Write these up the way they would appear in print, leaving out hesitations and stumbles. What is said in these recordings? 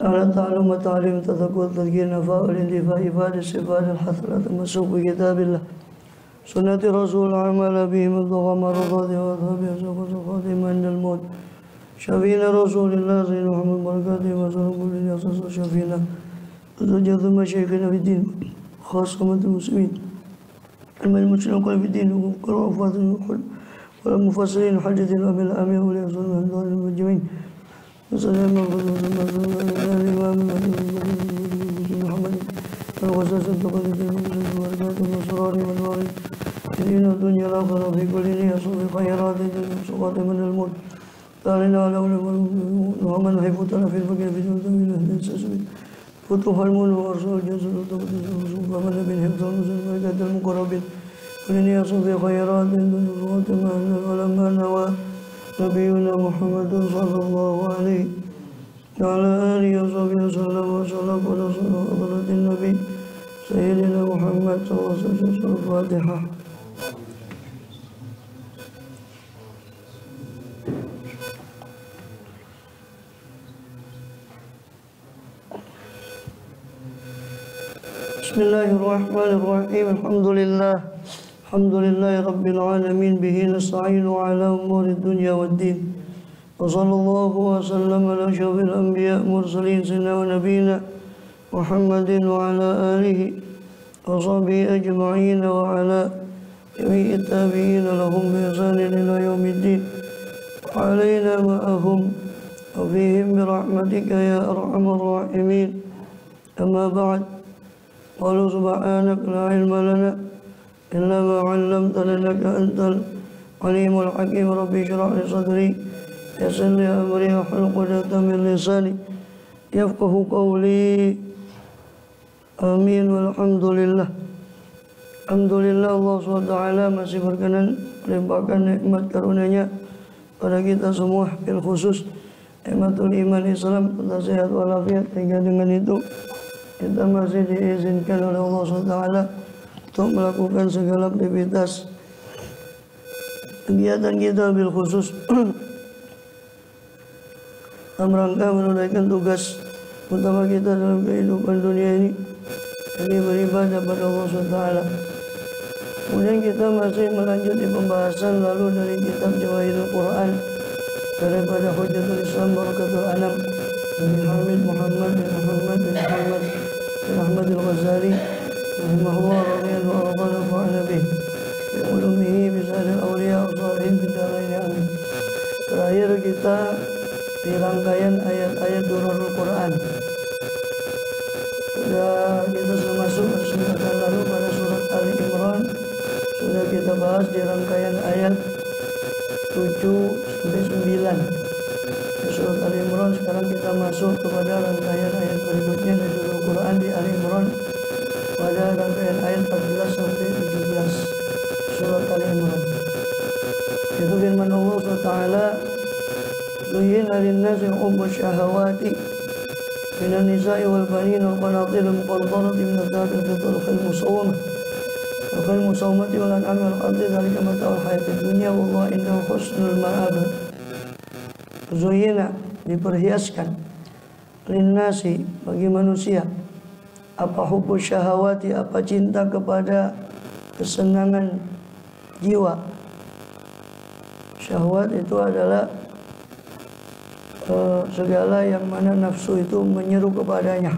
على تعلم وتعليم تذكر تذكير نفاء الانتفاع إفادة الصفات الحث على التمسك بكتاب الله سنة رسول عمل بهم الضغى مرضات وأذهب يسوق خاتم عند الموت شفينا رسول الله سيدنا محمد بركاته وسلم كل يصص شفينا وزوجة ثم شيخنا في الدين خاصة المسلمين المسلمين كل في الدين والوفاة والمفسرين حجة الأمر الأمير واليسر من دون المجمعين وسلام الإمام محمد والغساس التقديس والبركات والسرار والنور الدين الدنيا الآخرة في كل يصل خيرات سقط من الموت تعالنا على ومن حفظنا في الفقر في جودة من أهل السسبي فتوح الملك وأرسل الجسد التقديس ومن بن حفظ المسلم والبركات المقربين كل يصل في خيرات سقط من العلماء نوى نبينا محمد صلى الله عليه وعلى آله وصحبه وسلم وسلم على حضرة النبي سيدنا محمد صلى الله عليه وسلم. الفاتحة. بسم الله الرحمن الرحيم. الحمد لله رب العالمين به نستعين على أمور الدنيا والدين وصلى الله وسلم على أشرف الأنبياء مرسلين سيدنا ونبينا محمد وعلى آله وصحبه أجمعين وعلى جميع التابعين لهم بإحسان إلى يوم الدين وعلينا معهم وفيهم برحمتك يا أرحم الراحمين. أما بعد قالوا سبحانك لا علم لنا إلا ما علمتنا إنك أنت العليم الحكيم. ربي اشرح لي صدري يسر لي أمري واحلل عقدة من لساني يفقه قولي. Amin walhamdulillah. Alhamdulillah Allah SWT masih berkenan melimpahkan nikmat karunia-Nya pada kita semua, bil khusus nikmatul iman Islam serta sehat walafiat, sehingga dengan itu kita masih diizinkan oleh Allah SWT untuk melakukan segala aktivitas kegiatan kita, bil khusus dalam rangka menunaikan tugas utama kita dalam kehidupan dunia ini, ini beribadah pada Allah SWT. Kemudian kita masih melanjutkan pembahasan lalu dari kitab Jawahirul Quran daripada Hujjatul Islam Barakatul Anam dari Hamid Muhammad bin Ahmad al-Ghazali rahimahullah radhiyallahu anhu wa nabi bi ulumihi bi sa'il awliya wa salihin bi darain amin. Terakhir kita di rangkaian ayat-ayat Durarul Quran. Kita sudah masuk kesempatan lalu pada surat Ali Imran, sudah kita bahas di rangkaian ayat 7-9 di surat Ali Imran. Sekarang kita masuk kepada rangkaian ayat berikutnya di Durarul Quran di Ali Imran pada rangkaian ayat 14-17 surat Ali Imran. Itu firman Allah SWT, Zuyyina linnasi hubbu syahawati minan nisa'i wal banin wal qanatir al muqantarati min adh-dhahabi wal fiddati wal musawwamati wal an'ami wal harthi dzalika mata'ul hayatid dunya wallahu indahu husnul ma'ab. Zuyyina, diperhiaskan, linnasi, bagi manusia, apa hubbu syahawati, apa cinta kepada kesenangan jiwa. Syahwat itu adalah segala yang mana nafsu itu menyeru kepadanya,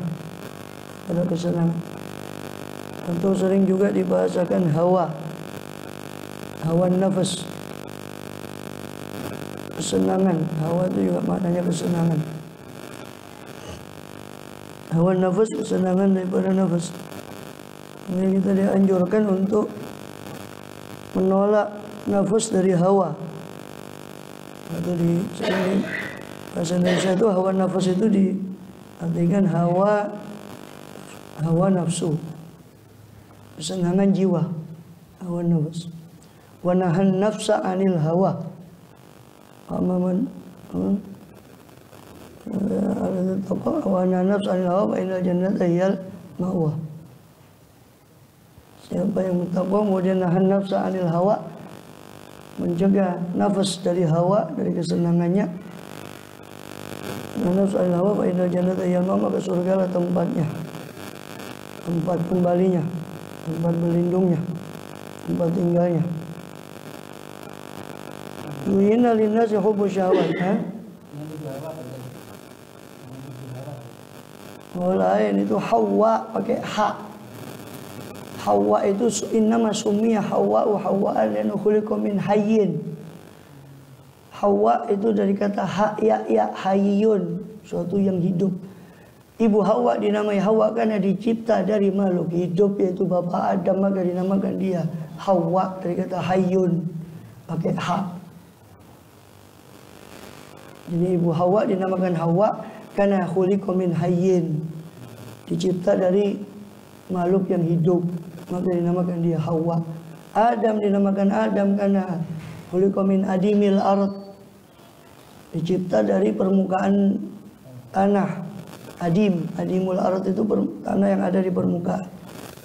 pada kesenangan. Tentu sering juga dibahasakan hawa nafas, kesenangan. Hawa itu juga maknanya kesenangan. Hawa nafas, kesenangan daripada nafas. Ini kita dianjurkan untuk menolak nafas dari hawa. Atau di bahasa Indonesia itu hawa nafas itu diartikan hawa nafsu, kesenangan jiwa, hawa nafas. Wa nahan nafsa anil hawa. Amaman wa nahan nafsa anil hawa wa inal jannata hiyal ma'wa. Siapa yang bertakwa kemudian nahan nafsa anil hawa, mencegah nafas dari hawa, dari kesenangannya, nafsu anil hawa fa innal jannata hiya al-ma'wa, maka surga lah tempatnya, tempat kembalinya, tempat berlindungnya, tempat tinggalnya. Zuyina linnasi hubbu syahwat. Oh lain, itu Hawa pakai ha. Hawa itu innama summiya Hawa wa Hawa'an li'annahu khuliqa min hayyin. Hawa itu dari kata ha ya hayyun, suatu yang hidup. Ibu Hawa dinamai Hawa karena dicipta dari makhluk hidup, yaitu Bapak Adam, maka dinamakan dia Hawa dari kata hayyun pakai ha. Jadi ibu Hawa dinamakan Hawa karena khuliqa min hayyin, dicipta dari makhluk yang hidup, maka dinamakan dia Hawa. Adam dinamakan Adam karena khuliqa min adimil ard, dicipta dari permukaan tanah. Adimul ard itu tanah yang ada di permukaan,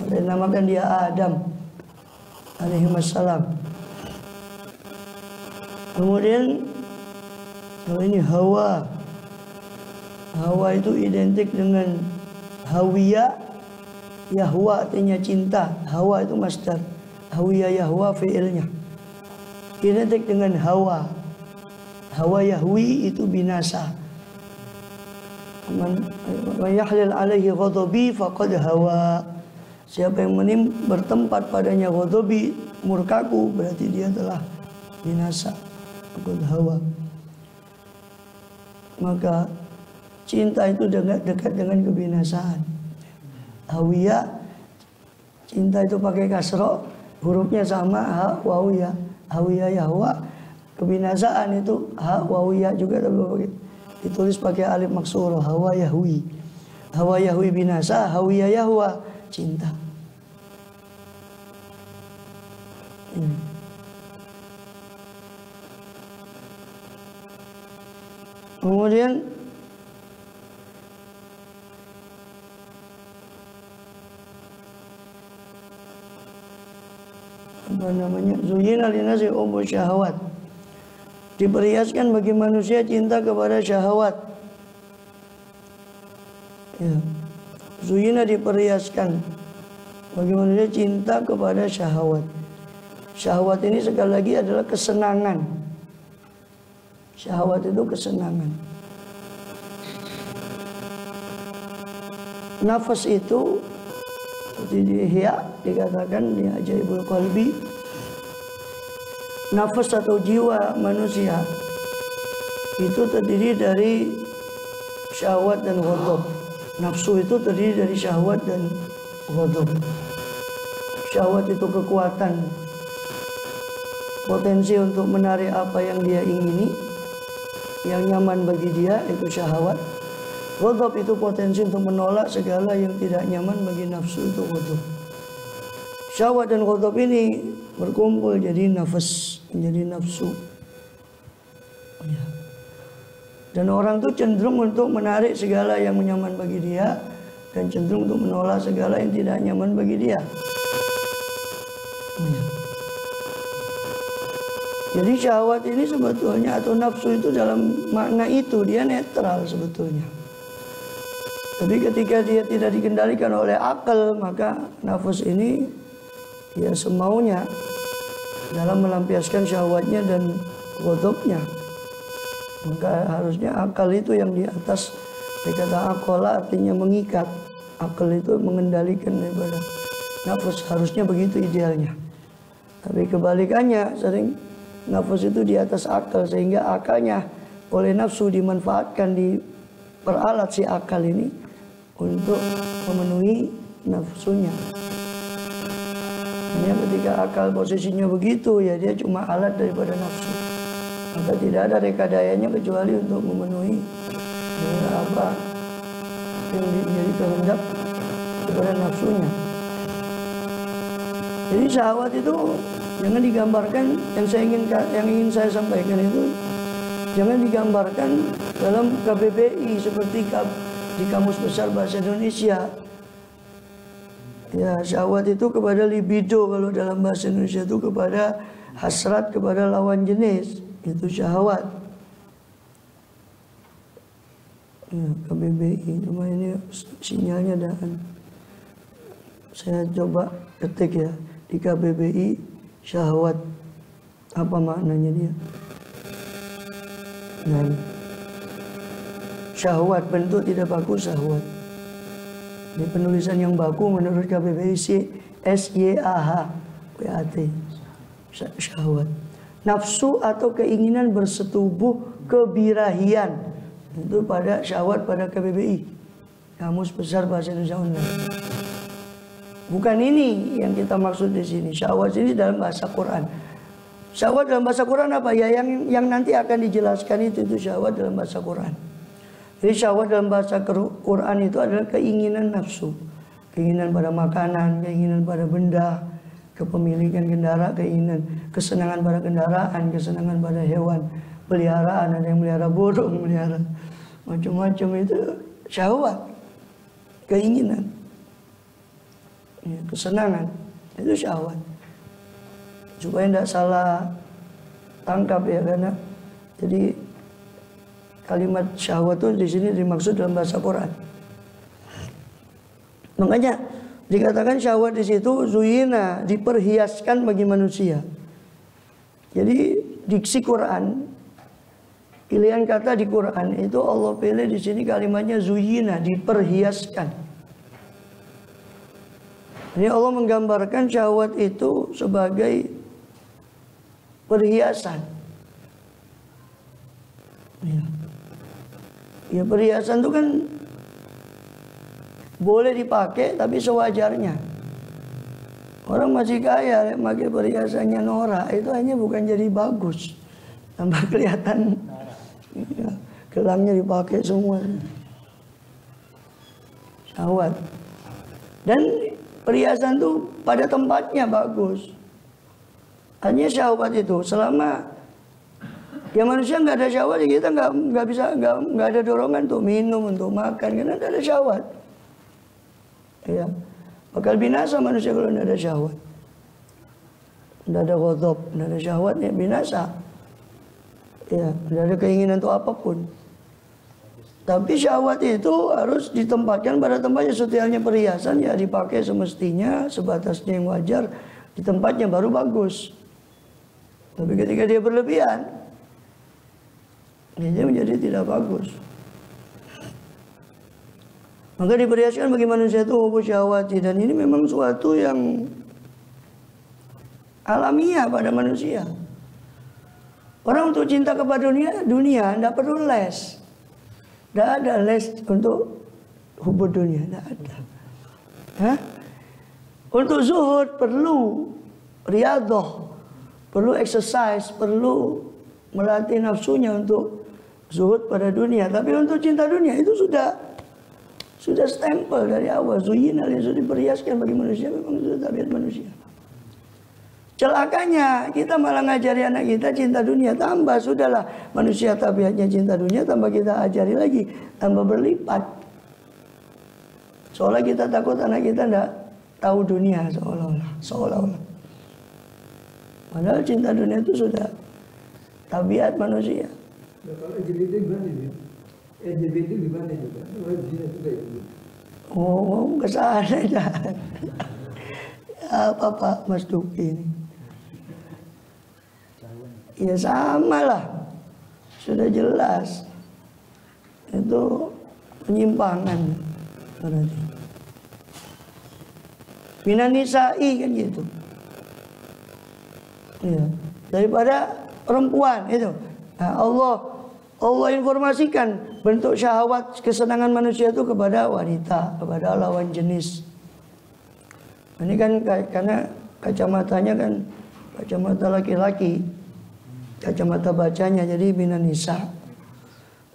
maka dinamakan dia Adam alaihi wassalam. Kemudian kalau ini Hawa. Hawa itu identik dengan Hawiya Yahwa, artinya cinta. Hawa itu masdar, Hawiya Yahwa fi'ilnya. Identik dengan Hawa. Hawa Yahwi itu binasa. Man yahlil alaihi ghadabi faqad hawa. Siapa yang bertempat padanya ghadabi, murkaku, berarti dia telah binasa. Faqad hawa. Maka cinta itu dekat dengan kebinasaan. Hawiya, cinta itu pakai kasroh, hurufnya sama, ha wawiya. Hawiya Yahwa, kebinasaan itu ha wawiya juga, tapi ditulis pakai alif maksuro. Hawa Yahwi. Hawa Yahwi binasa, Hawiya Yahwa cinta. Kemudian apa namanya? Zuyina linnasi hubbu syahawat. Diperhiaskan bagi manusia cinta kepada syahwat. Ya. Zuyina diperhiaskan bagi manusia cinta kepada syahwat. Syahwat ini sekali lagi adalah kesenangan. Syahwat itu kesenangan. Nafas itu seperti di Ihya dikatakan di Ajaibul Qalbi, nafas atau jiwa manusia itu terdiri dari syahwat dan ghadab. Nafsu itu terdiri dari syahwat dan ghadab. Syahwat itu kekuatan, potensi untuk menarik apa yang dia ingini, yang nyaman bagi dia, itu syahwat. Ghadab itu potensi untuk menolak segala yang tidak nyaman bagi nafsu, itu ghadab. Syahwat dan ghadab ini berkumpul jadi nafas, menjadi nafsu. Ya. Dan orang itu cenderung untuk menarik segala yang nyaman bagi dia, dan cenderung untuk menolak segala yang tidak nyaman bagi dia. Ya. Jadi syahwat ini sebetulnya atau nafsu itu dalam makna itu dia netral sebetulnya. Tapi ketika dia tidak dikendalikan oleh akal, maka nafas ini ya semaunya dalam melampiaskan syahwatnya dan ghadabnya. Maka harusnya akal itu yang di atas. Dikata akola artinya mengikat. Akal itu mengendalikan daripada nafas, harusnya begitu idealnya. Tapi kebalikannya, sering nafas itu di atas akal, sehingga akalnya oleh nafsu dimanfaatkan, diperalat si akal ini untuk memenuhi nafsunya. Hanya ketika akal posisinya begitu, ya dia cuma alat daripada nafsu. Maka tidak ada rekadayanya kecuali untuk memenuhi apa yang menjadi kehendak kepada nafsunya. Jadi syahwat itu jangan digambarkan, yang ingin saya sampaikan itu jangan digambarkan dalam KBBI seperti di Kamus Besar Bahasa Indonesia. Ya, syahwat itu kepada libido, kalau dalam bahasa Indonesia itu kepada hasrat kepada lawan jenis, itu syahwat. Ya, KBBI, cuma ini sinyalnya dan saya coba ketik ya di KBBI syahwat, apa maknanya dia? Nah, syahwat bentuk tidak baku syahwat. Ini penulisan yang baku menurut KBBI SYAHWAT, syahwat. Nafsu atau keinginan bersetubuh, kebirahian. Itu pada syahwat pada KBBI, Kamus Besar Bahasa Indonesia Online. Bukan ini yang kita maksud di sini. Syahwat ini dalam bahasa Quran. Syahwat dalam bahasa Quran apa ya? Yang nanti akan dijelaskan itu syahwat dalam bahasa Quran. Jadi syahwat dalam bahasa Quran itu adalah keinginan nafsu, keinginan pada makanan, keinginan pada benda, kepemilikan kendaraan, keinginan kesenangan pada kendaraan, kesenangan pada hewan peliharaan, ada yang melihara burung, melihara macam-macam, itu syahwat, keinginan, ya, kesenangan, itu syahwat. Supaya tidak salah tangkap ya, karena jadi kalimat syahwat itu di sini dimaksud dalam bahasa Quran. Makanya dikatakan syahwat di situ zuyina, diperhiaskan bagi manusia. Jadi diksi Quran, pilihan kata di Quran itu Allah pilih di sini kalimatnya zuyina, diperhiaskan. Ini Allah menggambarkan syahwat itu sebagai perhiasan. Ya, perhiasan itu kan boleh dipakai tapi sewajarnya. Orang masih kaya pakai perhiasannya norak, itu hanya bukan jadi bagus, tambah kelihatan. Ya, gelangnya dipakai semua. Syahwat. Dan perhiasan itu pada tempatnya bagus. Hanya syahwat itu selama ya manusia nggak ada syahwat, ya kita nggak bisa, nggak ada dorongan untuk minum, untuk makan, karena tidak ada syahwat. Ya, bakal binasa manusia kalau tidak ada syahwat. Tidak ada ghadab, tidak ada syahwat, ya binasa. Ya, tidak ada keinginan untuk apapun. Tapi syahwat itu harus ditempatkan pada tempatnya. Setiapnya perhiasan ya dipakai semestinya, sebatasnya yang wajar, di tempatnya baru bagus. Tapi ketika dia berlebihan, dia menjadi tidak bagus. Maka diperhiaskan bagi manusia itu hubu syahwati, dan ini memang suatu yang alamiah pada manusia. Orang untuk cinta kepada dunia tidak perlu les. Tidak ada les untuk hubud dunia, tidak ada. Hah? Untuk zuhud perlu riyadhah, perlu exercise, perlu melatih nafsunya untuk zuhud pada dunia. Tapi untuk cinta dunia itu sudah stempel dari awal. Zuyina, yang sudah diperhiaskan bagi manusia, memang sudah tabiat manusia. Celakanya kita malah ngajari anak kita cinta dunia. Tambah sudahlah manusia tabiatnya cinta dunia, tambah kita ajari lagi, tambah berlipat. Seolah kita takut anak kita tidak tahu dunia, seolah-olah. Padahal cinta dunia itu sudah tabiat manusia. Nah, kalau LGBT gimana ya? LGBT gimana juga? Oh, ke sana ya. Apa Pak Mas Duki ini? Ya sama lah, sudah jelas itu penyimpangan berarti. Minan nisa'i kan gitu. Ya, daripada perempuan itu. Nah, Allah informasikan bentuk syahwat kesenangan manusia itu kepada wanita, kepada lawan jenis. Ini kan karena kacamatanya kan kacamata laki-laki, kacamata bacanya, jadi minan nisa.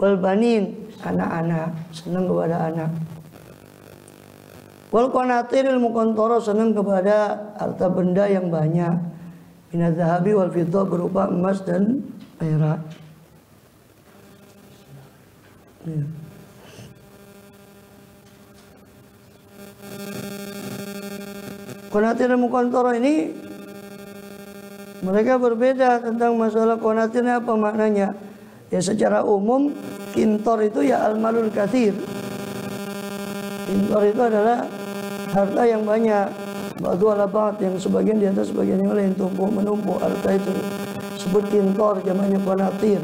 Wal banin, anak-anak, senang kepada anak. Wal qanatiril muqantara, senang kepada harta benda yang banyak. Minadz zahabi wal fiddah, berupa emas dan perak. Ya. Qanatir dan muqantara ini mereka berbeda tentang masalah qanatirnya apa maknanya. Ya secara umum Kintor itu ya al-malul katsir. Kintor itu adalah harta yang banyak. Ba'du ala ba'd, yang sebagian di atas sebagian yang lain, tumpuk menumpuk. Harta itu sebut kintor, jamaknya qanatir.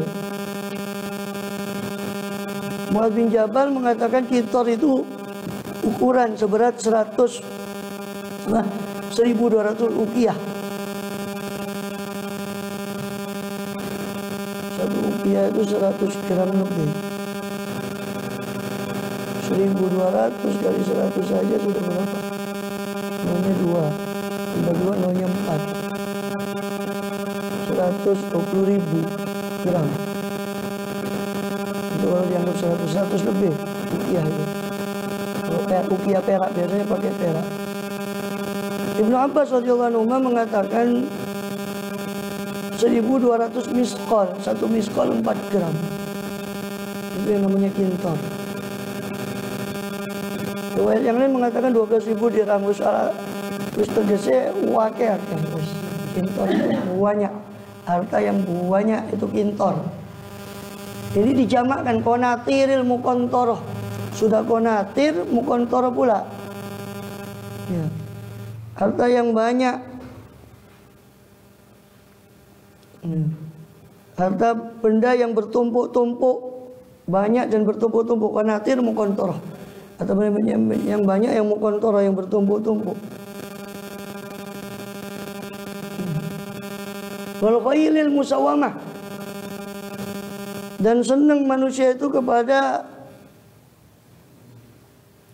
Mu'adz bin Jabal mengatakan kintor itu ukuran seberat 100 1.200 uqiyah. Satu uqiyah itu 100 gram lebih. 1.200 kali 100 saja sudah berapa? Nolnya 2, tambah 2 nolnya 4. 120.000 gram. Itu kalau dianggap 100 lebih uqiyah itu. Kalau uqiyah perak biasanya pakai perak. Ibnu Abbas radhiyallahu anhu mengatakan 1.200 miskol, satu miskol 4 gram. Itu yang namanya kintor. Riwayat yang lain mengatakan 12.000 dirham. Terus tegese wakil. Kintor itu banyak. Harta yang banyak itu kintor. Jadi dijamakkan konatiril mukontoroh. Sudah konatir, mukontoroh pula. Ya. Harta yang banyak. Harta benda yang bertumpuk-tumpuk, banyak dan bertumpuk-tumpuk. Konatir mukontoroh. Atau yang banyak yang mukontoroh, yang bertumpuk-tumpuk. Wal khailil musawamah. Dan senang manusia itu kepada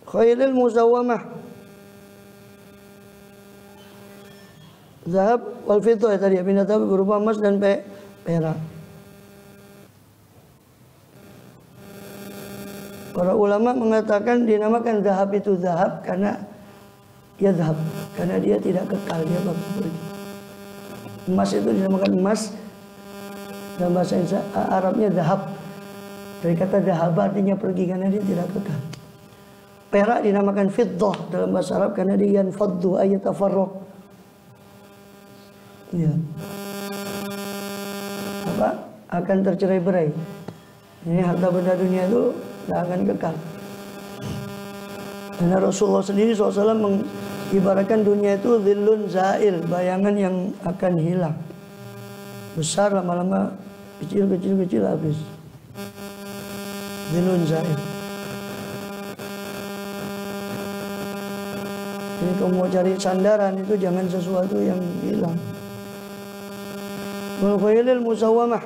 khailil musawamah. Zahab wal fiddah tadi, benda tapi berupa emas dan perak. Para ulama mengatakan dinamakan zahab itu zahab karena ya zahab, karena dia tidak kekal, dia bakal pergi. Emas itu dinamakan emas dalam bahasa Arabnya zahab. Dari kata zahab artinya pergi karena dia tidak kekal. Perak dinamakan fiddah dalam bahasa Arab karena dia yanfaddu ayatafarraq. Ya. Apa? Akan tercerai-berai. Ini harta benda dunia itu tidak akan kekal. Karena Rasulullah sendiri SAW mengibaratkan dunia itu dhillun zail, bayangan yang akan hilang. Besar lama-lama, kecil habis. Dhillun zail. Jadi kalau mau cari sandaran itu jangan sesuatu yang hilang. Wal khailil musawamah.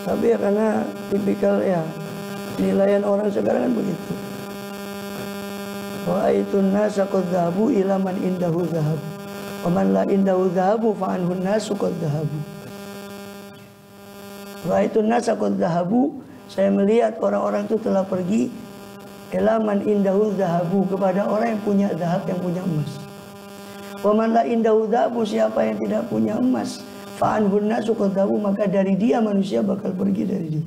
Tapi ya karena tipikal ya penilaian orang sekarang kan begitu. Ra'aitun nasa qad dhahabu ila man indahu dhahab. Wa man la indahu dhahabu fa anhu nasu qad dhahabu. Ra'aitun nasa qad dhahabu, saya melihat orang-orang itu telah pergi ila man indahu dhahabu, kepada orang yang punya zahab, yang punya emas. Wa man la indahu dhahabu, siapa yang tidak punya emas, fa'anhun nasu qad dhahabu, maka dari dia manusia bakal pergi dari dia.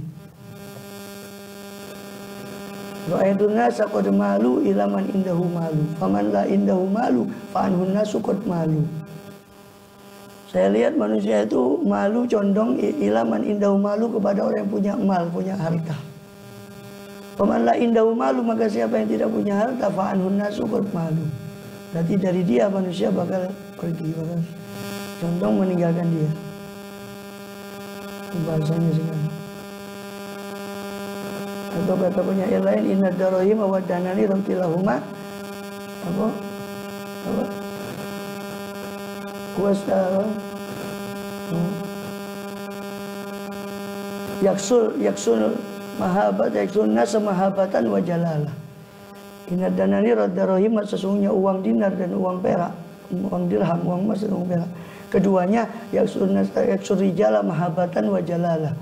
Ra'aitun nasa qad malu ila man indahu malu, faman la indahu malu fa'anhun nasu qad malu. Saya lihat manusia itu malu, condong ila man indahu malu, kepada orang yang punya mal, punya harta. Faman la indahu malu, maka siapa yang tidak punya harta, fa'anhun nasu qad malu. Berarti dari dia manusia bakal pergi, bakal condong meninggalkan dia. Bahasanya sekarang. Atau kata penyair lain, inna darahim wa danani ramtilahuma apa kuasa yaksul mahabat, yaksul nasa mahabatan wa jalalah. Inna danani raddarahim, sesungguhnya uang dinar dan uang perak, uang dirham, uang emas dan uang perak, keduanya yaksul rijala mahabatan wa jalalah,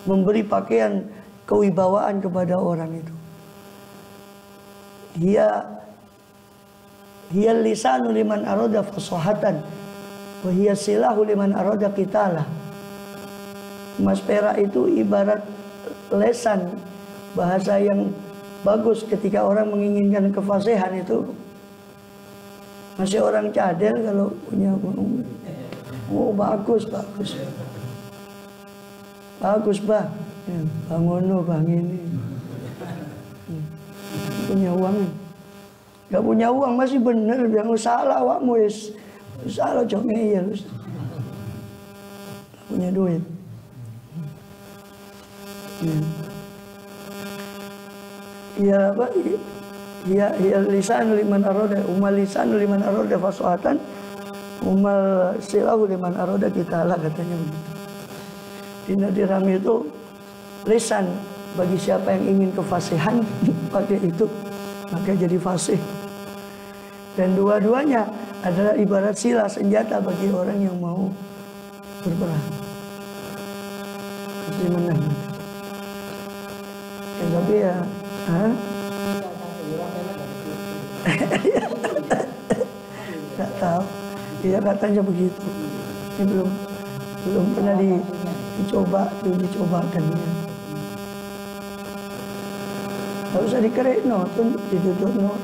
memberi pakaian kewibawaan kepada orang itu. Hiya lisanu liman arada fasahatan wa hiya silahu liman arada qitalah. Emas perak itu ibarat lesan, bahasa yang bagus ketika orang menginginkan kefasihan itu. Masih orang cadel kalau punya bagus bah, Ya, bangono bang ini. Punya uang nih. Gak punya uang masih bener yang salah awakmu wis. Salah jok ngeyel. Gak punya duit. Ya apa? Ya lisan liman aroda, umal lisan liman aroda fasuatan, umal silahu liman aroda kita lah katanya begitu. Di Nadirami itu lisan bagi siapa yang ingin kefasihan pakai itu maka jadi fasih. Dan dua-duanya adalah ibarat sila senjata bagi orang yang mau berperang. Pasti menang. Ya, tapi ya, nggak tahu. Dia katanya begitu. Ini belum pernah dicobakan. Nggak usah dikerek no, tuh diduduk no.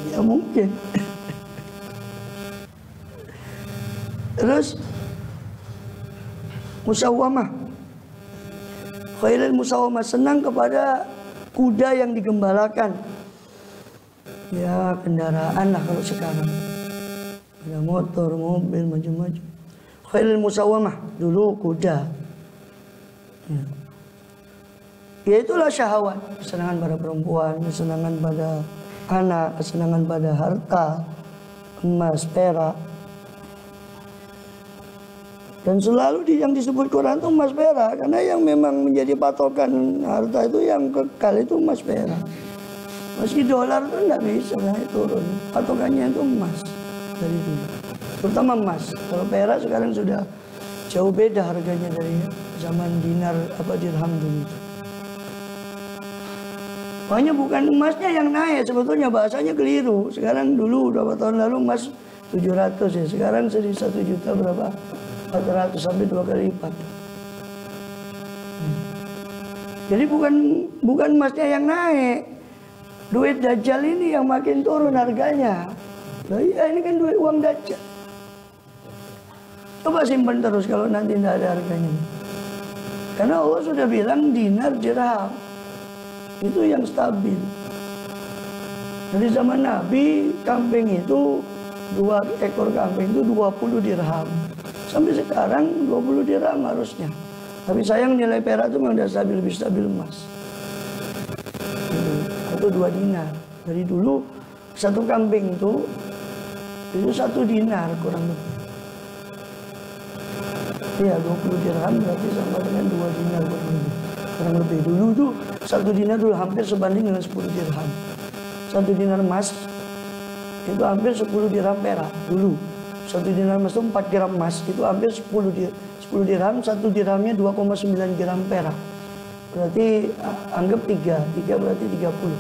Ya mungkin. Terus musawamah. Khairul musawamah, senang kepada kuda yang digembalakan. Ya kendaraan lah kalau sekarang. Ada motor, mobil, macam-macam. Khairul musawamah, dulu kuda. Ya itulah syahwat, kesenangan pada perempuan, kesenangan pada anak, kesenangan pada harta, emas, perak. Dan selalu yang disebut Quran itu emas perak, karena yang memang menjadi patokan harta itu yang kekal itu emas perak. Meski dolar itu nggak bisa naik turun, patokannya itu emas dari dulu. Terutama emas. Kalau perak sekarang sudah jauh beda harganya dari zaman dinar apa dirham dulu. Makanya bukan emasnya yang naik, sebetulnya bahasanya keliru. Sekarang dulu berapa tahun lalu emas 700 ya, sekarang 1 juta berapa? 400 sampai 2 kali lipat. Jadi bukan emasnya yang naik. Duit Dajjal ini yang makin turun harganya. Nah, iya ini kan duit uang Dajjal. Coba simpan terus kalau nanti tidak ada harganya. Karena Allah sudah bilang dinar dirham. Itu yang stabil. Dari zaman Nabi, kambing itu 2 ekor kambing itu 20 dirham. Sampai sekarang 20 dirham harusnya. Tapi sayang nilai perak itu memang stabil, lebih stabil emas. Atau 2 dinar. Dari dulu 1 kambing itu 1 dinar kurang lebih. Iya 20 dirham berarti sama dengan 2 dinar kurang lebih. Dulu tuh 1 dinar dulu hampir sebanding dengan 10 dirham. 1 dinar emas itu hampir 10 dirham perak dulu. 1 dinar emas itu 4 gram emas itu hampir 10 dirham. 1 dirhamnya 2,9 gram perak. Berarti anggap 3 berarti 30.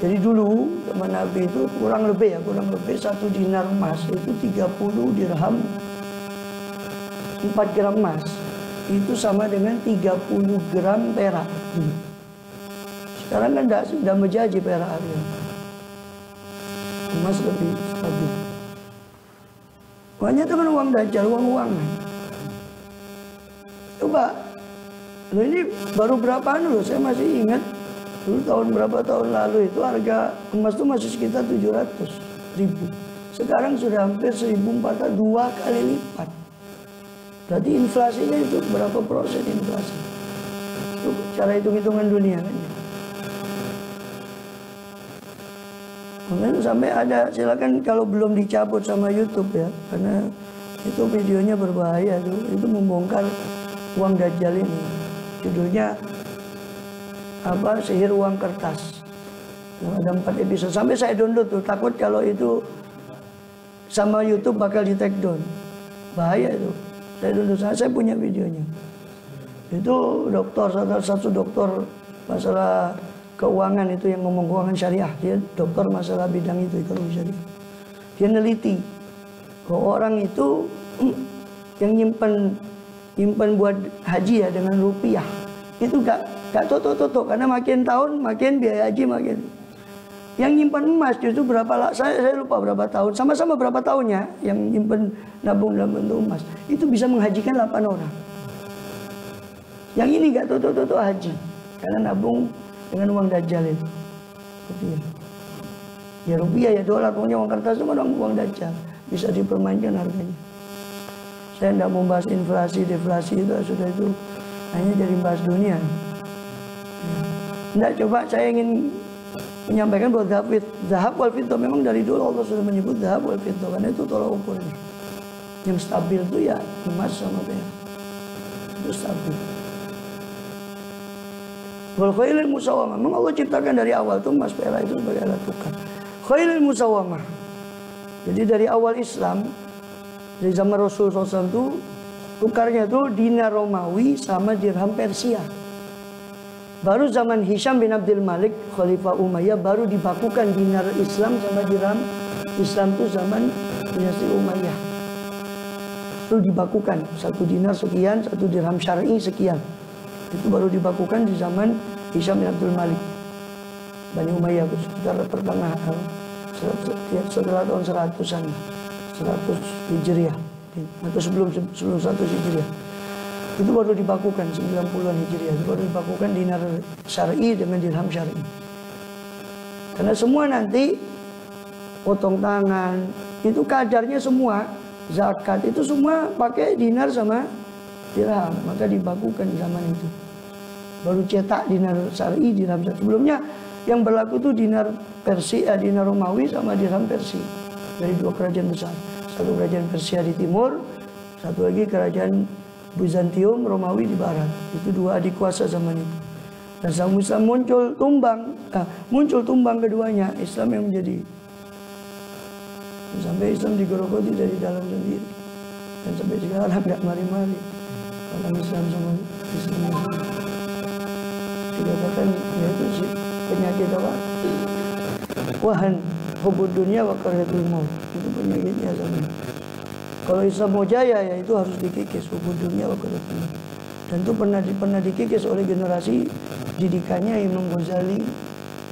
Jadi dulu zaman Nabi itu kurang lebih 1 dinar emas itu 30 dirham 4 gram emas itu sama dengan 30 gram perak. Sekarang kan sudah menjadi perak harga. Emas lebih stabil. Banyak itu kan uang Dajjal, uang-uangan. Coba, loh ini baru berapaan dulu, saya masih ingat. Dulu berapa tahun lalu itu harga emas itu masih sekitar 700.000. Sekarang sudah hampir 1.400, 2 kali lipat. Berarti inflasinya itu berapa persen inflasi? Itu cara hitung-hitungan dunia kan ya. Kemudian sampai ada, silakan kalau belum dicabut sama YouTube ya, karena itu videonya berbahaya tuh. Itu membongkar uang Dajjal ini. Judulnya apa? Sihir uang kertas. Ada 4 episode. Sampai saya download tuh, takut kalau itu sama YouTube bakal di take down. Bahaya itu. Saya punya videonya. Itu salah satu dokter masalah keuangan itu yang ngomong keuangan syariah. Dia dokter masalah bidang itu ekonomi syariah. Dia neliti bahwa orang itu yang nyimpen buat haji ya dengan rupiah itu gak toto karena makin tahun makin biaya haji makin Yang nyimpan emas justru saya lupa berapa tahun, sama-sama berapa tahunnya yang nyimpan nabung dalam bentuk emas. Itu bisa menghajikan 8 orang. Yang ini gak tuh haji, karena nabung dengan uang dajjal itu. Seperti ya. Ya rupiah ya dolar, pokoknya uang kertas itu kan uang dajjal, bisa dipermainkan harganya. Saya tidak mau bahas inflasi, deflasi itu sudah itu hanya jadi bahas dunia. Tidak, coba saya ingin menyampaikan bahwa zahab wal fiddah memang dari dulu Allah sudah menyebut zahab wal fiddah karena itu tolak ukurnya. Yang stabil itu ya emas sama perak. Itu stabil. Wal khailil musawwamah, memang Allah ciptakan dari awal itu emas perak itu sebagai alat tukar. Khailil musawwamah. Jadi dari awal Islam, dari zaman Rasul SAW itu tukarnya itu dinar Romawi sama dirham Persia. Baru zaman Hisham bin Abdul Malik, Khalifah Umayyah, baru dibakukan dinar Islam sama dirham Islam itu zaman dinasti Umayyah. Itu dibakukan, 1 dinar sekian, 1 dirham syar'i sekian. Itu baru dibakukan di zaman Hisham bin Abdul Malik, Bani Umayyah, sekitar pertengahan setelah tahun 100-an, 100 Hijriah atau sebelum 100 Hijriah. Itu baru dibakukan 90-an Hijriah, itu baru dibakukan dinar syar'i dengan dirham syar'i. Karena semua nanti potong tangan itu kadarnya semua, zakat itu semua pakai dinar sama dirham, maka dibakukan zaman itu. Baru cetak dinar syar'i, dirham syar'i. Sebelumnya yang berlaku itu dinar Persia, dinar Romawi sama dirham Persia dari 2 kerajaan besar. Satu kerajaan Persia di timur, satu lagi kerajaan Bizantium Romawi di barat. Itu 2 adik kuasa zaman itu. Dan sama Islam muncul tumbang keduanya, Islam yang menjadi. Sampai Islam digerogoti dari dalam sendiri. Dan sampai sekarang nggak mari-mari orang Islam sama Islam. Dikatakan ya itu sih penyakit apa? Wahan hubud dunia wa karahatul maut. Itu penyakitnya sama. Kalau Islam mau jaya ya itu harus dikikis hubud dunia wa karahatul maut. Dan itu pernah dikikis oleh generasi didikannya Imam Ghazali,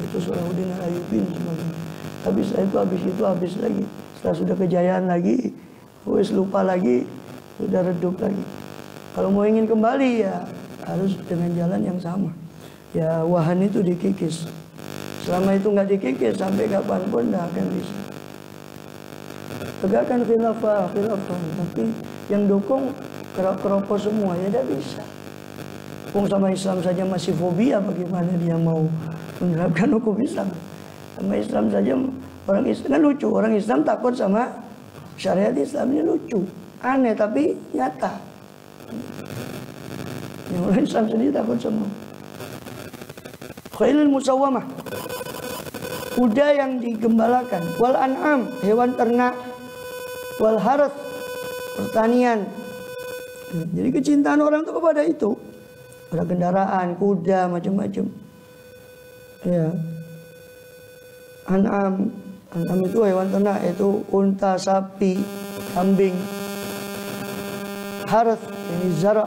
itu Salahuddin Al-Ayyubi dan sebagainya. Tapi setelah itu habis lagi. Setelah sudah kejayaan lagi, wes lupa lagi, sudah redup lagi. Kalau mau ingin kembali ya harus dengan jalan yang sama. Ya wahan itu dikikis. Selama itu nggak dikikis sampai kapanpun nggak akan bisa. Tegakkan khilafah, tapi yang dukung keropos semua ya tidak bisa. Wong sama Islam saja masih fobia, bagaimana dia mau menerapkan hukum Islam? Sama Islam saja orang Islam kan lucu, orang Islam takut sama syariat Islam, ini lucu, aneh tapi nyata. Yang orang Islam sendiri takut sama. Khailul musawwamah, kuda yang digembalakan, wal an'am, hewan ternak, wal harth, pertanian. Jadi kecintaan orang itu kepada itu, ada kendaraan, kuda, macam-macam. Ya, an'am itu hewan ternak, itu unta, sapi, kambing. Harth, ini zara.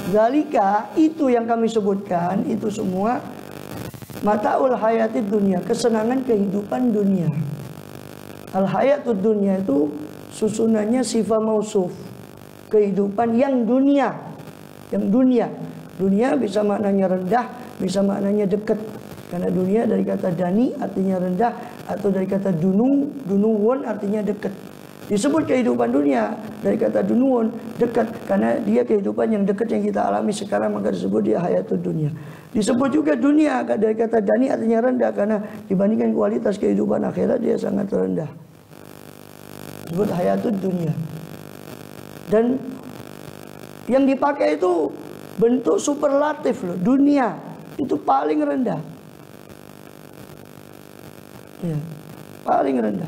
Zalika, itu yang kami sebutkan, itu semua mataul hayatid dunia, kesenangan kehidupan dunia. Al hayatud dunia itu susunannya sifat mausuf, kehidupan yang dunia. Yang dunia. Dunia bisa maknanya rendah, bisa maknanya dekat. Karena dunia dari kata dani artinya rendah, atau dari kata dunuwon artinya dekat. Disebut kehidupan dunia dari kata dunuwon, dekat, karena dia kehidupan yang dekat yang kita alami sekarang, maka disebut dia hayatud dunia. Disebut juga dunia dari kata dani artinya rendah, karena dibandingkan kualitas kehidupan akhirat dia sangat rendah. Disebut hayatud dunia. Dan yang dipakai itu bentuk superlatif loh, dunia itu paling rendah. Ya, paling rendah.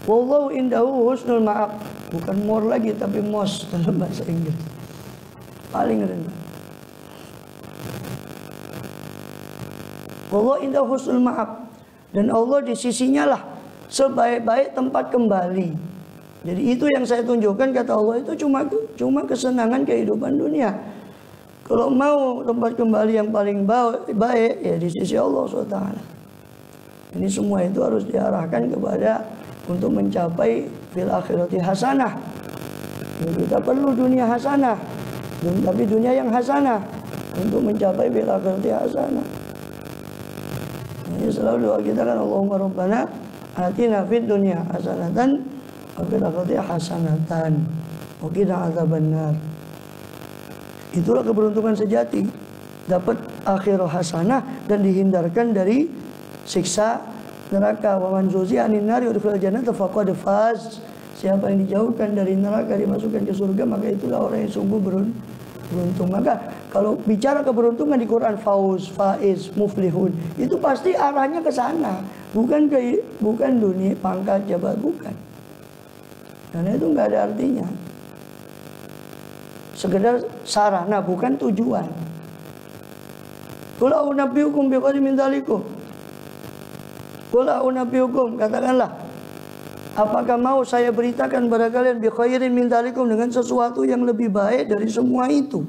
Wallahu indahu husnul ma'ab, bukan more lagi tapi most dalam bahasa Inggris. Paling rendah. Wallahu indahu husnul ma'ab, dan Allah di sisinya lah sebaik-baik tempat kembali. Jadi itu yang saya tunjukkan, kata Allah itu cuma kesenangan kehidupan dunia. Kalau mau tempat kembali yang paling baik ya di sisi Allah SWT. Ini semua itu harus diarahkan kepada untuk mencapai fil akhirati hasanah. Kita perlu dunia hasanah, tapi dunia yang hasanah untuk mencapai fil akhirati hasanah. Ini selalu doa kita kan, Allahumma rabbana atina fid dunya hasanatan wa fil akhirati hasanatan wa qina adzabannar. Itulah keberuntungan sejati, dapat akhirah hasanah dan dihindarkan dari siksa neraka. Wa man zuzi'a 'anil nari wa udkhilal jannata faqad faz. Siapa yang dijauhkan dari neraka dimasukkan ke surga, maka itulah orang yang sungguh beruntung. Maka kalau bicara keberuntungan di Quran, fauz, faiz, muflihun, itu pasti arahnya ke sana, bukan dunia pangkat jabat, bukan. Karena itu nggak ada artinya. Sekedar sarana, bukan tujuan. Qul a'unabbiukum bikhairin min dzalikum. Qul a'unabbiukum, katakanlah, apakah mau saya beritakan kepada kalian bikhairin min dzalikum, dengan sesuatu yang lebih baik dari semua itu?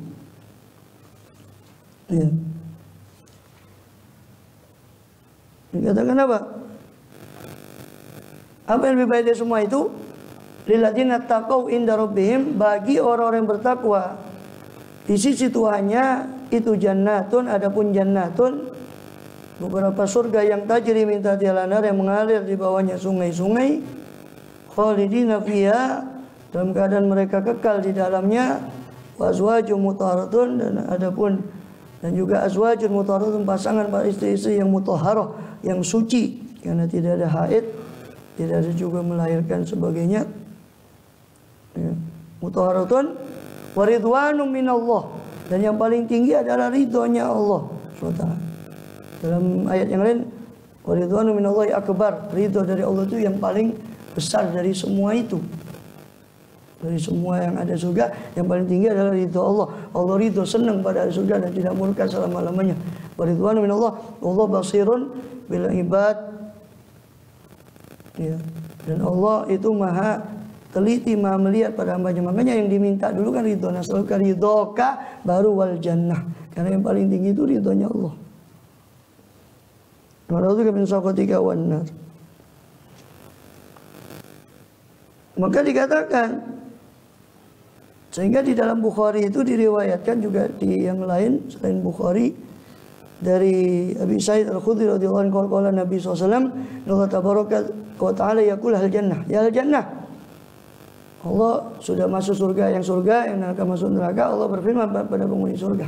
Ya. Dikatakan apa? Apa yang lebih baik dari semua itu? Lilladzina taqau inda rabbihim, bagi orang-orang yang bertakwa di sisi Tuhannya, itu jannatun, adapun jannatun, beberapa surga yang tajri min tahtihal anhar, yang mengalir di bawahnya sungai-sungai, khalidina fiha, dalam keadaan mereka kekal di dalamnya, wa azwajum mutahharatun, dan juga azwajun mutahharatun, pasangan para istri-istri yang mutahharah, yang suci karena tidak ada haid, tidak ada juga melahirkan sebagainya. Ya. Mutahharatun wa ridwanum minallah, dan yang paling tinggi adalah ridhonya Allah SWT. Dalam ayat yang lain, wa ridwanum minallahi akbar, ridho dari Allah itu yang paling besar dari semua itu. Dari semua yang ada surga, yang paling tinggi adalah ridho Allah. Allah ridho, senang pada surga dan tidak murka selama-lamanya. Wa ridwanum minallah, Allah basirun bil ibad. Ya. Dan Allah itu maha teliti, maha melihat pada hambanya. Makanya yang diminta dulu kan ridho. Nas'aluka ridhoka baru wal jannah. Karena yang paling tinggi itu ridhonya Allah. Na'udzuka min sakhatika wan nar. Maka dikatakan, sehingga di dalam Bukhari itu diriwayatkan juga di yang lain selain Bukhari, dari Abi Sa'id Al-Khudri radhiyallahu anhu, qala Nabi SAW, Allah tabaraka wa ta'ala yaqul hal jannah, ya al jannah. Allah sudah masuk surga, yang neraka masuk neraka. Allah berfirman pada penghuni surga,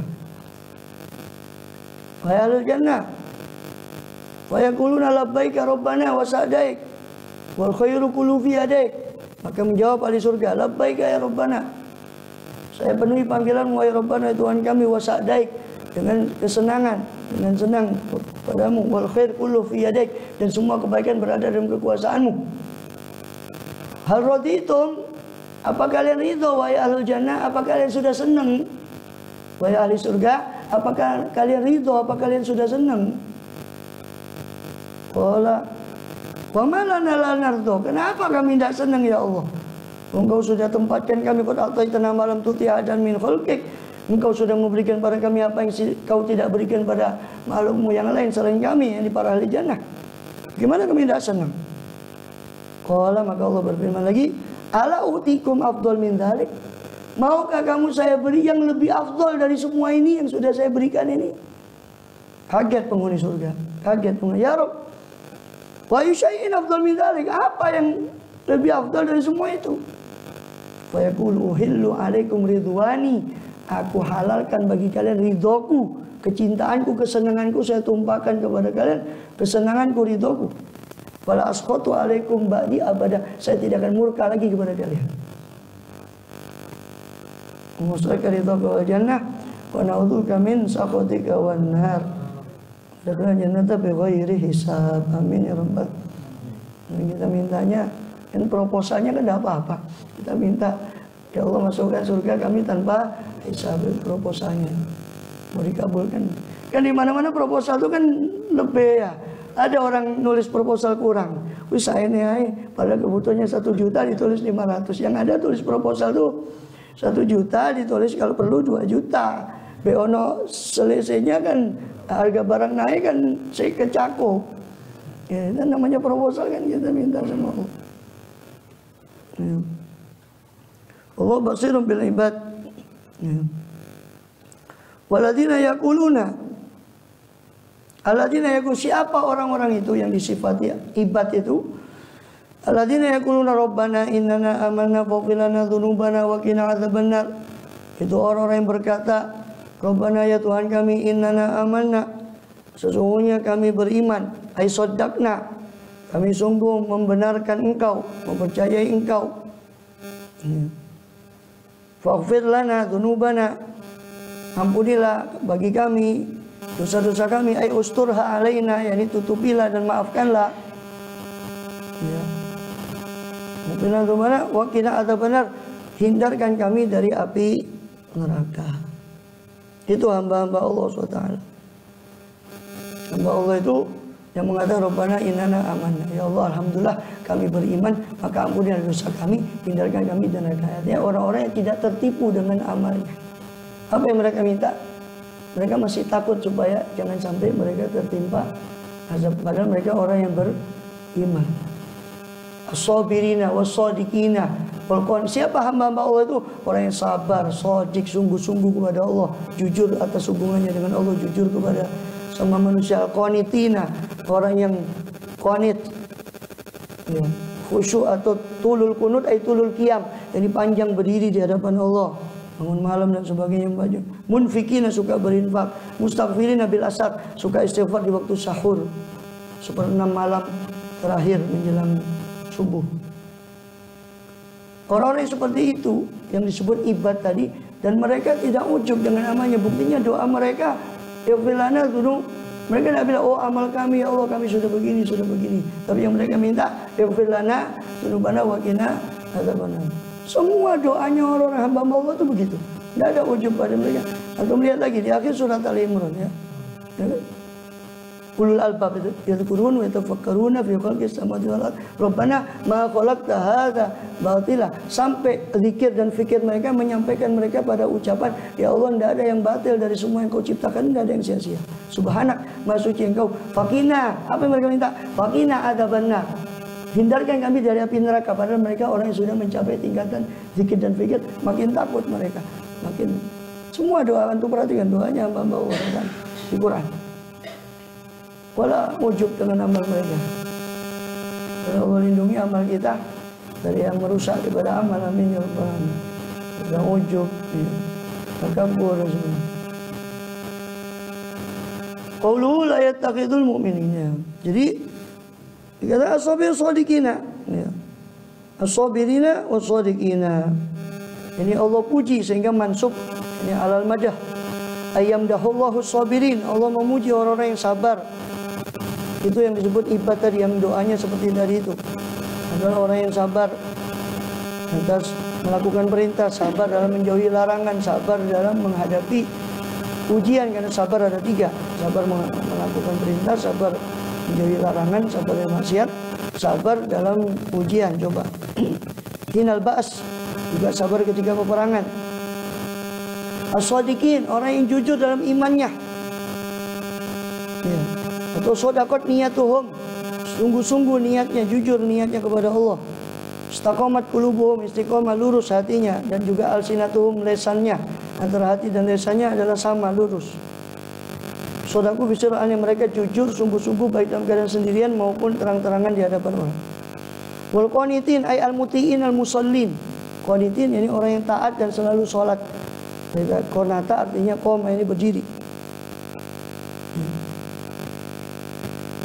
wa ya al jannah, wa yaquluna labbaika rabbana wa sa'daik wal khairu kullu fi yadaik. Maka menjawab ahli surga, labbaika ya rabbana, saya penuhi panggilan wahai rabbana, Tuhan kami, wa sa'daik, dengan kesenangan, dengan senang padamu, wal khair kullu fi yadaik, dan semua kebaikan berada dalam kekuasaanmu. Hal raditum, apa kalian ridho wahai ahlul jannah? Apa kalian sudah senang wahai ahli surga? Apakah kalian ridho? Apa kalian sudah senang? Qala wa ma lana la nardo, kenapa kami tidak senang ya Allah? Engkau sudah tempatkan kami qad ataitana ma lam tuti ahadan min khalqik, Engkau sudah memberikan pada kami apa yang Kau tidak berikan pada makhlukmu yang lain selain kami, yang di para ahli jannah. Gimana kami tidak senang? Qala, maka Allah berfirman lagi, ala utikum afdal min dzalik, maukah kamu saya beri yang lebih afdal dari semua ini yang sudah saya berikan ini? Kaget penghuni surga, kaget penghuni, ya Rabb, wa yusyai'in afdal min dzalik, apa yang lebih afdal dari semua itu? Wa yaqulu uhillu alaikum ridwani, aku halalkan bagi kalian ridhoku, kecintaanku, kesenanganku saya tumpahkan kepada kalian, kesenanganku, ridhoku. Fala askhatu alaikum ba'di abada, saya tidak akan murka lagi kepada kalian. Musraka ridhoka wal jannah wa na'udzuka min sakhatika wan nar. Dakhala jannata bi ghairi hisab. Amin ya rabbal. Kita mintanya, kan proposalnya kan tidak apa-apa. Kita minta, ya Allah masukkan surga kami tanpa hisab, proposalnya mau dikabulkan. Kan di mana-mana proposal itu kan lebih ya. Ada orang nulis proposal kurang, wis saya nih, pada kebutuhannya 1 juta ditulis 500. Yang ada tulis proposal tuh 1 juta ditulis kalau perlu 2 juta. beono selesainya kan harga barang naik kan saya kecakup. Ya, itu namanya proposal kan kita minta sama Allah. Ya. Allah basirun bil ibad. Ya. Waladina yaquluna, alladzina yaqul, siapa orang-orang itu yang disifati ibad itu? Alladzina yaquluna rabbana innana amanna faghfir lana dzunubana wa qina adzabannar. Itu orang-orang yang berkata, Rabbana ya Tuhan kami, innana amanna, sesungguhnya kami beriman, ai saddaqna, kami sungguh membenarkan Engkau, mempercayai Engkau. Faghfir lana dzunubana, ampunilah bagi kami dosa-dosa kami, ai usturha alaina, yakni tutupilah dan maafkanlah. Ya. Ampunilah dzunubana wa qina adzabannar, hindarkan kami dari api neraka. Itu hamba-hamba Allah SWT. Hamba Allah itu yang mengatakan Rabbana innana amanna, ya Allah alhamdulillah kami beriman, maka ampunilah dosa kami, hindarkan kami dari neraka. Artinya orang-orang yang tidak tertipu dengan amalnya. Apa yang mereka minta? Mereka masih takut supaya jangan sampai mereka tertimpa azab, padahal mereka orang yang beriman. As-sabirina was-sadiqina. Siapa hamba-hamba Allah itu? Orang yang sabar, shadiq, sungguh-sungguh kepada Allah, jujur atas hubungannya dengan Allah, jujur kepada sama manusia. Qanitina, orang yang qanit, ya. Khusyuk atau tulul kunut, ay tulul qiyam, jadi panjang berdiri di hadapan Allah, bangun malam dan sebagainya. Munfikina, suka berinfak. Mustaghfirina bil asar, suka istighfar di waktu sahur, seperempat malam terakhir menjelang subuh. Orang-orang yang seperti itu yang disebut ibad tadi, dan mereka tidak ujub dengan amalnya. Buktinya doa mereka, yaghfir lana dzunub. Mereka tidak bilang, oh amal kami ya Allah kami sudah begini, sudah begini. Tapi yang mereka minta, yaghfir lana dzunubana wa qina adzabannar. Semua doanya orang-orang hamba Allah itu begitu. Tidak ada ujub pada mereka. Atau melihat lagi di akhir surat Al-Imran, ya. Ulul albab itu yadhkurun wa yatafakkaruna fi khalqis samawati wal ardh rabbana ma khalaqta hadza batila, sampai zikir dan fikir mereka menyampaikan mereka pada ucapan, ya Allah tidak ada yang batil dari semua yang Kau ciptakan, tidak ada yang sia-sia. Subhanak, maha suci Engkau. Faqina, apa yang mereka minta? Faqina adzabannar, hindarkan kami dari api neraka. Padahal mereka orang yang sudah mencapai tingkatan zikir dan fikir, makin takut mereka, makin. Semua doa, antum perhatikan doanya hamba-hamba Allah di Quran. Wala ujub dengan amal mereka. Dan Allah lindungi amal kita dari yang merusak kepada amal. Amin ya rabbal alamin. Dan ujub, ya. Takabur semua. Qauluhu la yattaqidul mu'minina. Jadi dikata as-sabir shadiqina, ya. As-sabirina was-shadiqina. Ini Allah puji sehingga mansub ini alal madah. Ayyamdahullahu sabirin, Allah memuji orang-orang yang sabar. Itu yang disebut ibad tadi, yang doanya seperti tadi itu adalah orang yang sabar atas melakukan perintah, sabar dalam menjauhi larangan, sabar dalam menghadapi ujian. Karena sabar ada tiga: sabar melakukan perintah, sabar menjauhi larangan, sabar dari maksiat, sabar dalam ujian. Coba hinal ba's, juga sabar ketika peperangan. As-shadiqin, orang yang jujur dalam imannya, ya. Atau sodakot niyatuhum, sungguh-sungguh niatnya, jujur niatnya kepada Allah. Istaqamat qulubuhum, istiqomah lurus hatinya. Dan juga alsinatuhum, lesannya, antara hati dan lesannya adalah sama, lurus. Sodaku bisira'annya, mereka jujur sungguh-sungguh baik dalam keadaan sendirian maupun terang-terangan di hadapan orang. Wal qanitin ay al-muti'in al-musallin. Qanitin ini orang yang taat dan selalu sholat. Qanata artinya qoma, ini berdiri.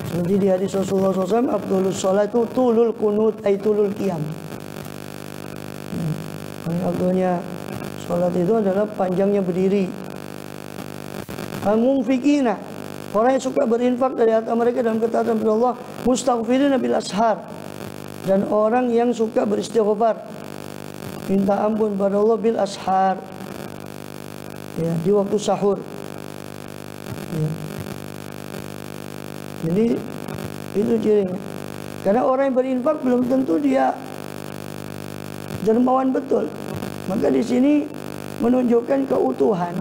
Seperti di hadis Rasulullah SAW, Abdulus sholat itu tulul kunut, ay tulul qiyam. Abdulnya sholat itu adalah panjangnya berdiri. Al-munfikina, orang yang suka berinfak dari harta mereka dalam ketaatan kepada Allah. Mustaghfirina bil ashar, dan orang yang suka beristighfar, minta ampun pada Allah bil ashar, ya, di waktu sahur, ya. Jadi itu cirinya. Karena orang yang berinfak belum tentu dia dermawan betul. Maka di sini menunjukkan keutuhan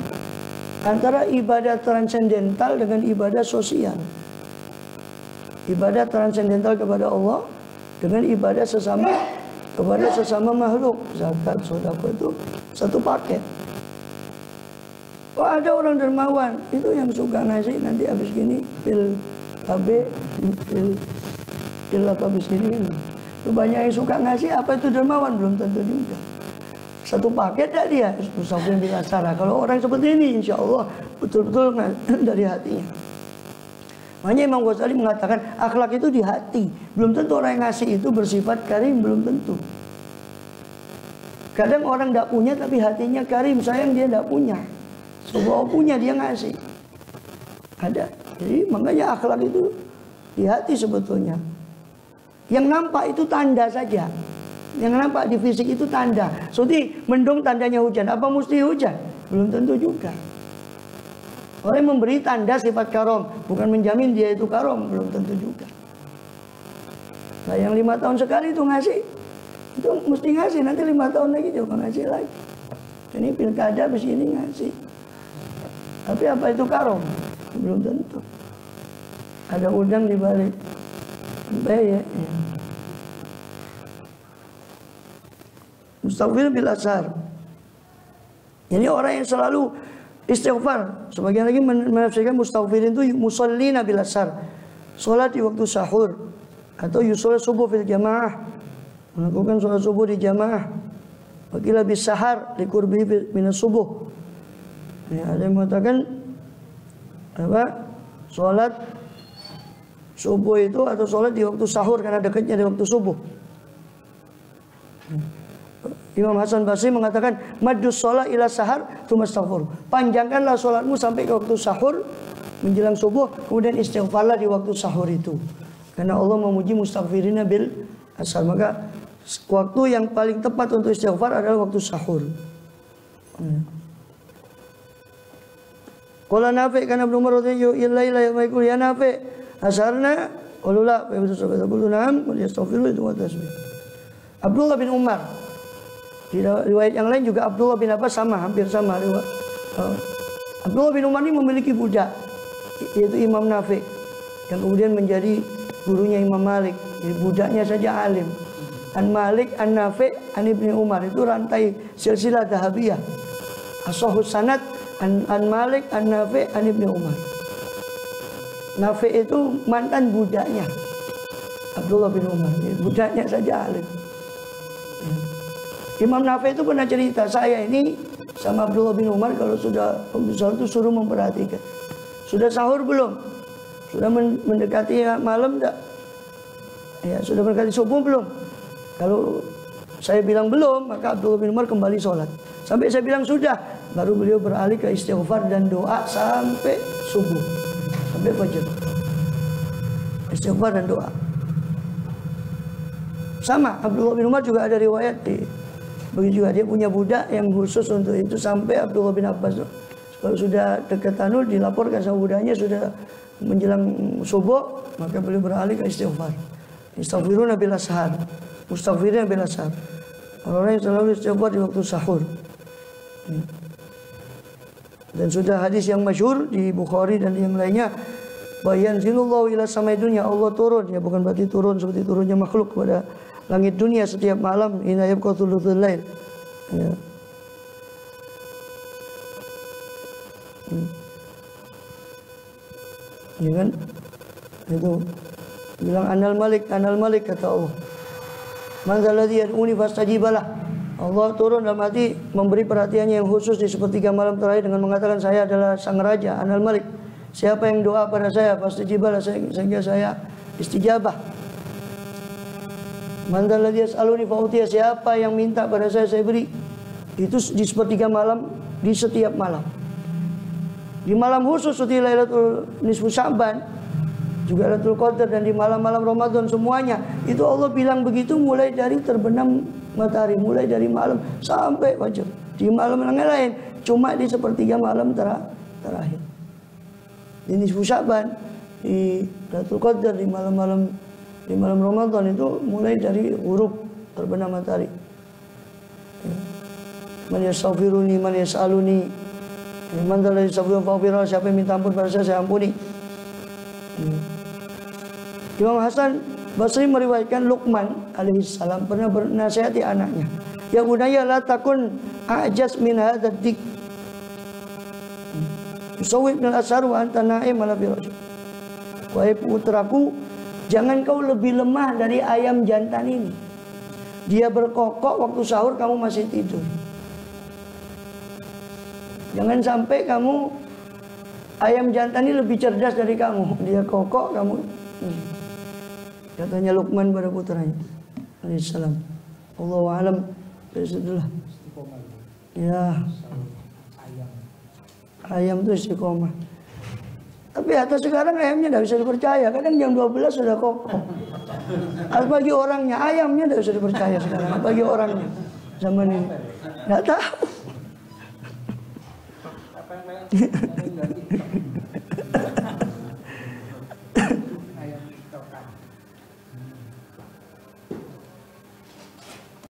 antara ibadah transendental dengan ibadah sosial. Ibadah transendental kepada Allah dengan ibadah kepada sesama makhluk. Zakat, sedekah itu satu paket. Oh, ada orang dermawan itu yang suka ngasih, nanti habis gini pil KB, pil apa habis gini kan. Itu banyak yang suka ngasih, apa itu dermawan? Belum tentu juga. Satu paket tak dia Mustaqbil bil asar. Kalau orang seperti ini insya Allah betul-betul dari hatinya. Makanya Imam Ghazali mengatakan akhlak itu di hati. Belum tentu orang yang ngasih itu bersifat karim, belum tentu. Kadang orang tidak punya tapi hatinya karim, sayang dia tidak punya. Sebab punya dia ngasih. Ada. Jadi makanya akhlak itu di hati sebetulnya. Yang nampak itu tanda saja. Yang nampak di fisik itu tanda. Seperti mendung tandanya hujan. Apa mesti hujan? Belum tentu juga. Orang yang memberi tanda sifat karom, bukan menjamin dia itu karom, belum tentu juga. Nah yang 5 tahun sekali itu ngasih, itu mesti ngasih, nanti 5 tahun lagi juga ngasih lagi. Ini pilkada habis ini ngasih. Tapi apa itu karom? Belum tentu. Ada udang di balik ya. Mustaqbil bil ashar. Ini orang yang selalu istighfar. Sebagian lagi menafsirkan mustaghfirin itu musallina bil ashar. Salat di waktu sahur atau yusoleh subuh fil jamaah. Melakukan salat subuh di jamaah. Wakila bis sahar liqurbi minas subuh. Ya, ada yang mengatakan apa? Salat subuh itu atau salat di waktu sahur karena dekatnya di waktu subuh. Imam Hasan Basri mengatakan maddus sholat ila sahar tumastaghfir. Panjangkanlah sholatmu sampai ke waktu sahur menjelang subuh, kemudian istighfarlah di waktu sahur itu. Karena Allah memuji mustaghfirina bil ashar. Maka waktu yang paling tepat untuk istighfar adalah waktu sahur. Qala Nafi' kana Ibnu Umar radhiyallahu anhu ya Nafi' asharna qalu la fa yaqulu na'am wa yastaghfiru wa tasbih. Abdullah bin Umar, di riwayat yang lain juga Abdullah bin Abbas sama, hampir sama riwayat. Abdullah bin Umar ini memiliki budak, yaitu Imam Nafi' yang kemudian menjadi gurunya Imam Malik. Jadi budaknya saja alim. An Malik, An Nafi', An Ibni Umar, itu rantai silsilah dahabiyah. As-sahih sanad An Malik, An Nafi', An Ibni Umar. Nafi' itu mantan budaknya Abdullah bin Umar. Jadi budaknya saja alim. Imam Nafi' itu pernah cerita, saya ini sama Abdullah bin Umar kalau sudah sahur itu suruh memperhatikan. Sudah sahur belum? Sudah mendekati malam enggak? Ya, sudah mendekati subuh belum? Kalau saya bilang belum, maka Abdullah bin Umar kembali sholat. Sampai saya bilang sudah, baru beliau beralih ke istighfar dan doa sampai subuh, sampai fajar. Istighfar dan doa. Sama, Abdullah bin Umar juga ada riwayat begitu juga, dia punya budak yang khusus untuk itu. Sampai Abdullah bin Abbas kalau sudah dekat tanur dilaporkan sama budaknya sudah menjelang subuh, maka beliau beralih ke istighfar. Istighfiruna bil ashar, mustaghfirina bil ashar. Orang yang selalu istighfar di waktu sahur. Dan sudah hadis yang masyhur di Bukhari dan yang lainnya, bayanzilullahu ila samai dunya, Allah turun, ya bukan berarti turun seperti turunnya makhluk kepada langit dunia setiap malam, ina yabqa thuluthul lail. Ya. Ya kan? Itu bilang anal malik kata Allah. Man zalladzi yad'uni fastajibalah. Allah turun dalam hati memberi perhatiannya yang khusus di sepertiga malam terakhir dengan mengatakan saya adalah sang raja, anal malik. Siapa yang doa pada saya fastajibalah, sehingga saya istijabah. Man zalladzi yas'aluni fa'utiya, siapa yang minta pada saya beri. Itu di sepertiga malam, di setiap malam. Di malam khusus seperti Lailatul Nisfu Sya'ban, juga Lailatul Qadar, dan di malam-malam Ramadan semuanya. Itu Allah bilang begitu mulai dari terbenam matahari, mulai dari malam sampai fajar. Di malam yang lain cuma di sepertiga malam terakhir. Di Nisfu Sya'ban, di Lailatul Qadar, di malam Ramadan itu mulai dari huruf terbenam matahari. Man yastaghfiruni, man yas'aluni. Man dzalladzi sabun faghfirah, siapa yang minta ampun pada saya ampuni. Imam Hasan Basri meriwayatkan Luqman alaihissalam pernah bernasihati anaknya, ya bunayya la takun a'jaz min hadzal dik. Usawib min al-asar wa anta na'im ala firasy. Wahai putraku, jangan kau lebih lemah dari ayam jantan ini. Dia berkokok waktu sahur, kamu masih tidur. Jangan sampai kamu, ayam jantan ini lebih cerdas dari kamu. Dia kokok, kamu. Katanya Luqman pada putranya alaihissalam. Allahu a'lam bishawab. Ya, ayam itu istiqomah. Tapi atas sekarang ayamnya tidak bisa dipercaya. Kadang jam 12 sudah kokok. Bagi orangnya, ayamnya tidak bisa dipercaya sekarang. Bagi orangnya zaman ini nggak tahu.